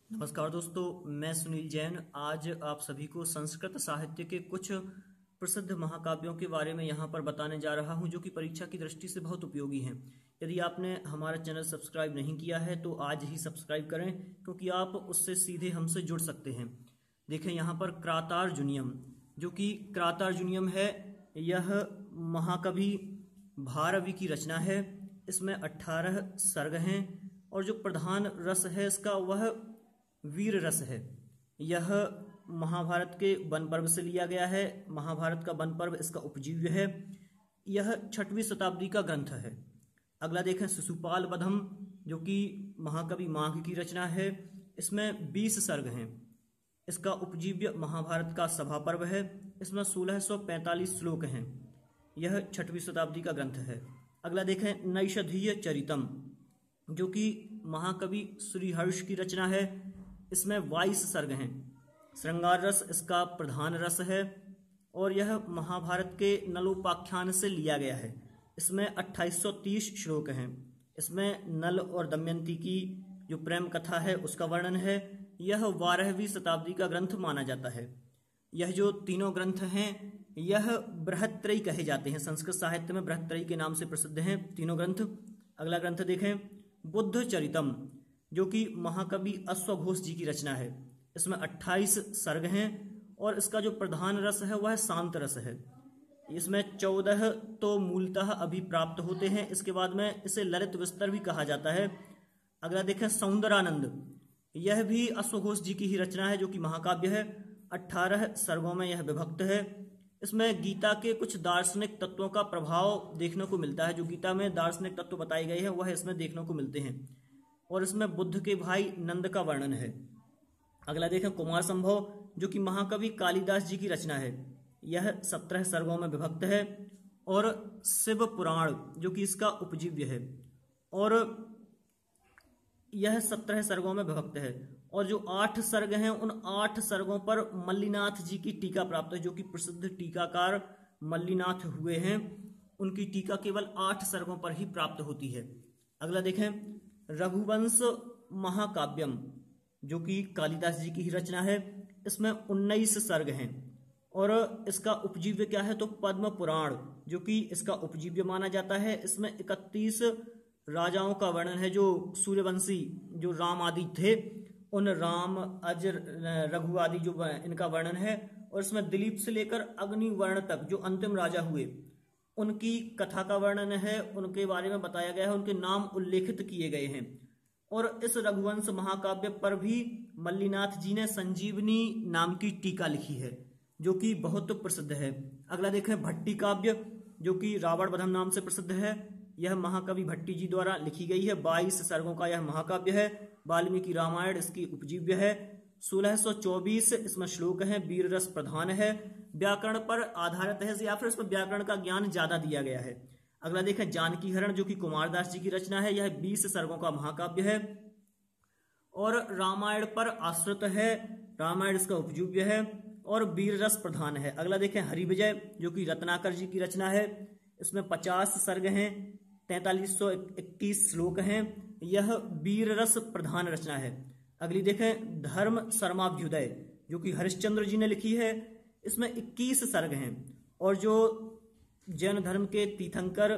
नमस्कार दोस्तों, मैं सुनील जैन आज आप सभी को संस्कृत साहित्य के कुछ प्रसिद्ध महाकाव्यों के बारे में यहाँ पर बताने जा रहा हूँ जो कि परीक्षा की दृष्टि से बहुत उपयोगी हैं। यदि आपने हमारा चैनल सब्सक्राइब नहीं किया है तो आज ही सब्सक्राइब करें, क्योंकि आप उससे सीधे हमसे जुड़ सकते हैं। देखें यहाँ पर क्रातार्जुनीयम, जो कि क्रातार्जुनीयम है, यह महाकवि भारवी की रचना है। इसमें 18 सर्ग हैं और जो प्रधान रस है इसका वह वीर रस है। यह महाभारत के वन पर्व से लिया गया है। महाभारत का वन पर्व इसका उपजीव्य है। यह 6वीं शताब्दी का ग्रंथ है। अगला देखें शिशुपाल वधम, जो कि महाकवि माघ की रचना है। इसमें 20 सर्ग हैं। इसका उपजीव्य महाभारत का सभा पर्व है। इसमें 1645 श्लोक हैं। यह 6वीं शताब्दी का ग्रंथ है। अगला देखें नैषधीय चरितम, जो कि महाकवि श्रीहर्ष की रचना है। इसमें 22 सर्ग हैं। श्रृंगार रस इसका प्रधान रस है और यह महाभारत के नलोपाख्यान से लिया गया है। इसमें 2830 श्लोक हैं। इसमें नल और दमयंती की जो प्रेम कथा है उसका वर्णन है। यह 12वीं शताब्दी का ग्रंथ माना जाता है। यह जो तीनों ग्रंथ हैं यह बृहत्त्रयी कहे जाते हैं। संस्कृत साहित्य में बृहत्त्रयी के नाम से प्रसिद्ध हैं तीनों ग्रंथ। अगला ग्रंथ देखें बुद्ध चरितम, जो कि महाकवि अश्वघोष जी की रचना है। इसमें 28 सर्ग हैं और इसका जो प्रधान रस है वह शांत रस है। इसमें 14 तो मूलतः अभी प्राप्त होते हैं। इसके बाद में इसे ललित विस्तर भी कहा जाता है। अगला देखें सौंदरानंद, यह भी अश्वघोष जी की ही रचना है, जो कि महाकाव्य है। 18 सर्गों में यह विभक्त है। इसमें गीता के कुछ दार्शनिक तत्वों का प्रभाव देखने को मिलता है। जो गीता में दार्शनिक तत्व बताए गए हैं वह इसमें देखने को मिलते हैं और इसमें बुद्ध के भाई नंद का वर्णन है। अगला देखें कुमार संभव, जो कि महाकवि कालिदास जी की रचना है। यह 17 सर्गों में विभक्त है और शिव पुराण, जो कि इसका उपजीव्य है, और यह 17 सर्गों में विभक्त है। और जो 8 सर्ग हैं उन 8 सर्गों पर मल्लिनाथ जी की टीका प्राप्त है। जो कि प्रसिद्ध टीकाकार मल्लिनाथ हुए हैं, उनकी टीका केवल 8 सर्गों पर ही प्राप्त होती है। अगला देखें रघुवंश महाकाव्यम, जो कि कालिदास जी की ही रचना है। इसमें 19 सर्ग हैं और इसका उपजीव्य क्या है तो पद्म पुराण, जो कि इसका उपजीव्य माना जाता है। इसमें 31 राजाओं का वर्णन है, जो सूर्यवंशी जो राम आदि थे, उन राम अज रघु आदि जो इनका वर्णन है। और इसमें दिलीप से लेकर अग्निवर्ण तक जो अंतिम राजा हुए उनकी कथा का वर्णन है, उनके बारे में बताया गया है, उनके नाम उल्लेखित किए गए हैं। और इस रघुवंश महाकाव्य पर भी मल्लिनाथ जी ने संजीवनी नाम की टीका लिखी है, जो कि बहुत प्रसिद्ध है। अगला देखें भट्टी काव्य, जो कि रावण वधम नाम से प्रसिद्ध है। यह महाकवि भट्टी जी द्वारा लिखी गई है। 22 सर्गों का यह महाकाव्य है। वाल्मीकि रामायण इसकी उपजीव्य है। 1624 इसमें श्लोक हैं। वीर रस प्रधान है, व्याकरण पर आधारित है या फिर इसमें व्याकरण का ज्ञान ज्यादा दिया गया है। अगला देखें जानकी हरण, जो कि कुमारदास जी की रचना है। यह 20 सर्गों का महाकाव्य है और रामायण पर आश्रित है। रामायण इसका उपजीव्य है और वीर रस प्रधान है। अगला देखें हरिविजय, जो कि रत्नाकर जी की रचना है। इसमें 50 सर्ग हैं, 4321 श्लोक हैं। यह वीर रस प्रधान रचना है। अगली देखें धर्म शर्माभ्युदय, जो कि हरिश्चंद्र जी ने लिखी है। इसमें 21 सर्ग हैं और जो जैन धर्म के तीर्थंकर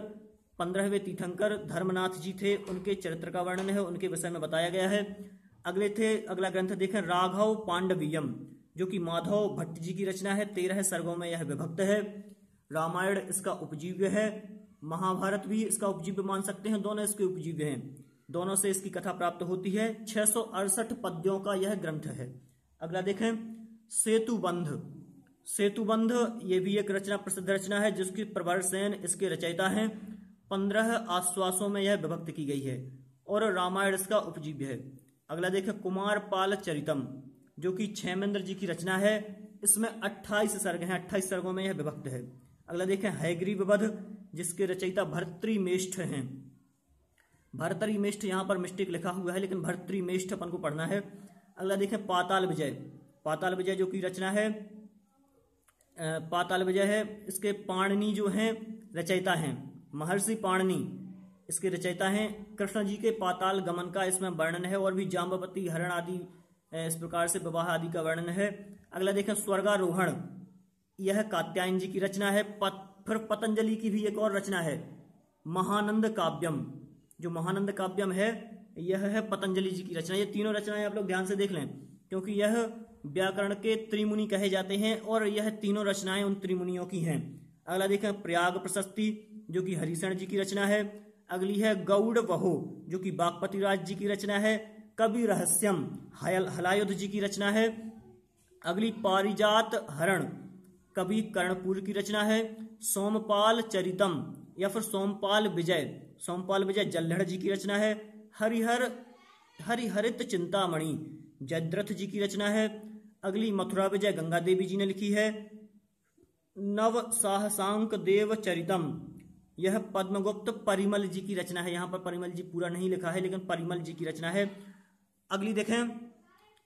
15वें तीर्थंकर धर्मनाथ जी थे उनके चरित्र का वर्णन है, उनके विषय में बताया गया है। अगला ग्रंथ देखें राघव पांडवीयम, जो कि माधव भट्ट जी की रचना है। 13 सर्गों में यह विभक्त है। रामायण इसका उपजीव्य है। महाभारत भी इसका उपजीव्य मान सकते हैं, दोनों इसके उपजीव्य हैं। दोनों से इसकी कथा प्राप्त होती है। 668 पद्यों का यह ग्रंथ है। अगला देखें सेतुबंध। सेतुबंध ये भी एक रचना, प्रसिद्ध रचना है, जिसकी प्रवर सेन इसके रचयिता हैं। 15 आश्वासों में यह विभक्त की गई है और रामायण इसका उपजीव्य है। अगला देखें कुमारपाल चरितम, जो कि क्षेमेंद्र जी की रचना है। इसमें 28 सर्ग हैं, 28 सर्गों में यह विभक्त है। अगला देखें हयग्रीववध, जिसके रचयिता भर्तृमेष्ठ हैं। भर्तृमेष्ठ यहाँ पर मिस्टेक लिखा हुआ है, लेकिन भर्तृमेष्ठ अपन को पढ़ना है। अगला देखें पाताल विजय। पाताल विजय जो की रचना है, पाताल विजय है, इसके पाणिनि जो हैं रचयिता हैं, महर्षि पाणिनि इसके रचयिता हैं। कृष्ण जी के पाताल गमन का इसमें वर्णन है और भी जाम्बवती हरण आदि इस प्रकार से विवाह आदि का वर्णन है। अगला देखें स्वर्गारोहण, यह कात्यायन जी की रचना है। फिर पतंजलि की भी एक और रचना है महानंद काव्यम, जो महानंद काव्यम है यह है पतंजलि जी की रचना। ये तीनों रचनाएं आप लोग ध्यान से देख लें, क्योंकि यह व्याकरण के त्रिमुनि कहे जाते हैं और यह तीनों रचनाएं उन त्रिमुनियों की हैं। अगला देखें प्रयाग प्रशस्ति, जो कि हरिशरण जी की रचना है। अगली है गौड़ वहो, जो कि बागपति राज जी की रचना है। कवि रहस्यम हलायुध जी की रचना है। अगली पारिजात हरण, कवि कर्णपुर की रचना है। सोमपाल चरितम या फिर सोमपाल विजय जल्लड़ जी की रचना है। हरिहरित चिंतामणि जयद्रथ जी की रचना है। अगली मथुरा विजय गंगा देवी जी ने लिखी है। नव साहसांक देव चरितम, यह पद्मगुप्त परिमल जी की रचना है। यहाँ पर परिमल जी पूरा नहीं लिखा है, लेकिन परिमल जी की रचना है। अगली देखें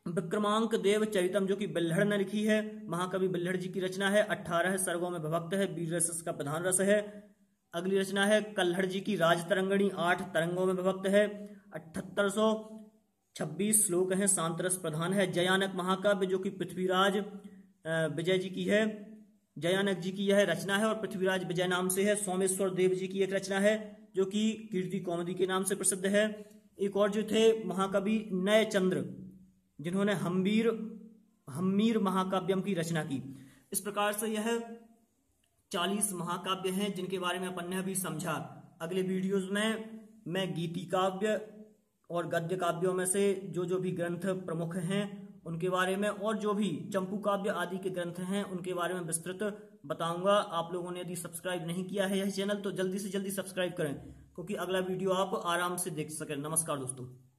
विक्रमांक देव चरितम, जो कि बिल्हड़ ने लिखी है। महाकवि बिल्हड़ जी की रचना है। 18 सर्गों में विभक्त है, वीर रस का प्रधान रस है। अगली रचना है कल्हड़ जी की राज तरंगणी, 8 तरंगों में विभक्त है। 7826 श्लोक हैं, शांत रस प्रधान है। जयानक महाकाव्य, जो कि पृथ्वीराज विजय जी की है। जयानक जी की यह रचना है और पृथ्वीराज विजय नाम से है। सोमेश्वर देव जी की एक रचना है, जो कि कीर्ति कौमुदी के नाम से प्रसिद्ध है। एक और जो थे महाकवि नय चंद्र, जिन्होंने हम्मीर महाकाव्यम की रचना की। इस प्रकार से यह 40 महाकाव्य हैं जिनके बारे में अपन ने अभी समझा। अगले वीडियोज में मैं गीति काव्य और गद्य काव्यों में से जो भी ग्रंथ प्रमुख हैं उनके बारे में, और जो भी चंपू काव्य आदि के ग्रंथ हैं उनके बारे में विस्तृत बताऊंगा। आप लोगों ने यदि सब्सक्राइब नहीं किया है यह चैनल तो जल्दी से जल्दी सब्सक्राइब करें, क्योंकि अगला वीडियो आप आराम से देख सकें। नमस्कार दोस्तों।